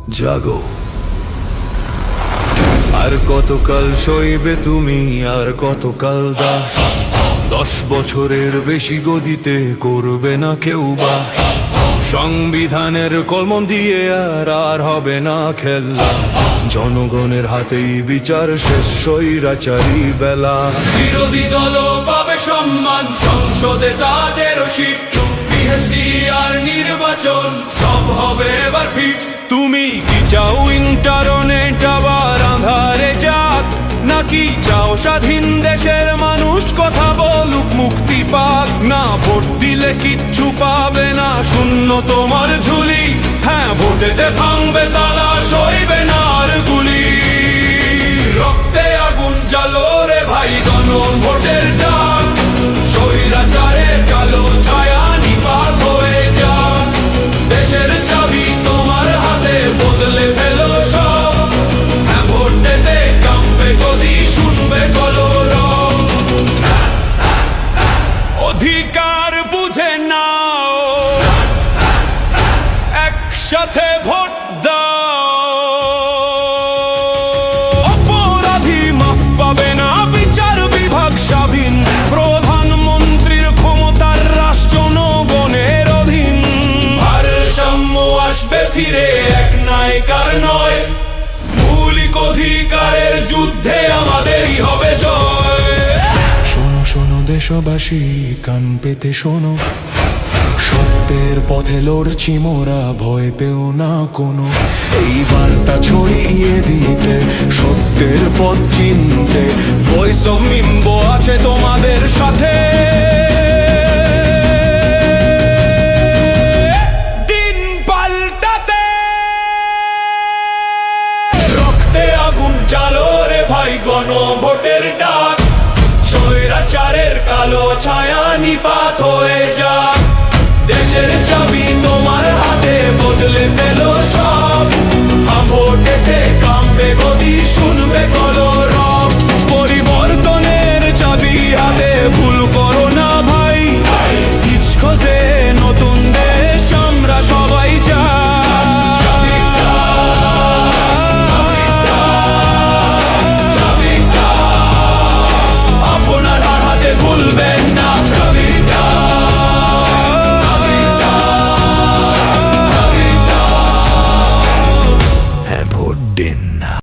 জাগো, আর কতকাল সইবে তুমি, আর কতকাল দাস? 10 বছরের বেশি গদিতে করবে না কেউ বাস। সংবিধানের কলম দিয়ে আর হবে না খেলা, জনগণের হাতেই বিচার শেষ, স্বৈরাচারী বেলা। বিরোধী দল পাবে সম্মান, সংসদে তাদের সিট, আর নির্বাচন সব হবে এবার ফিট। তুমি কি চাও ইন্টারনেট আবার আঁধারে যাক, নাকি চাও স্বাধীন দেশের মানুষ কথা বলুক, মুক্তি পাক? না ভোট দিলে কিচ্ছু পাবে না, শূন্য তোমার ঝুলি। হ্যাঁ, ভোটেতে ভাঙবে তালা, সইবে না আর গুলি। রক্তে আগুন জ্বালো রে ভাই, গণভোটের ডাক, স্বৈরাচারের কালো ছায়া নিপাত হয়ে যাক। দেশের চাবি তোমার হাতে, বদলে ফেলো সব। হ্যাঁ, ভোটেতে কাঁপবে গদি, শুনবে কলরব। অধিকার বুঝে নাও, একসাথে ভোট দাও। অপরাধী মাফ পাবে না, বিচার বিভাগ স্বাধীন, প্রধানমন্ত্রীর ক্ষমতার রাষ্ট্র জনগণের অধীন। ভারসাম্য আসবে ফিরে, এক নায়িকার নয়, মৌলিক অধিকারের যুদ্ধে আমাদেরই হবে জয়। শোনো শোনো দেশবাসী, কান পেতে শোনো, সত্যের পথে লড়ছি মোরা, ভয় পেও না কোনো। এই বার্তা ছড়িয়ে দিতে, সত্যের পথ চিনতে, ভয়েস অফ মিম্বো আছে তোমাদের সাথে। দিন পাল্টাতে রক্তে আগুন জ্বালো রে ভাই, গণভোটের ডাক, স্বৈরাচারের কালো ছায়া নিপাত হয়ে যাক। দেশের চাবি তোমার হাতে, বদলে ফেলো সব। ভোটেতে কাঁপবে গদি, শুনবে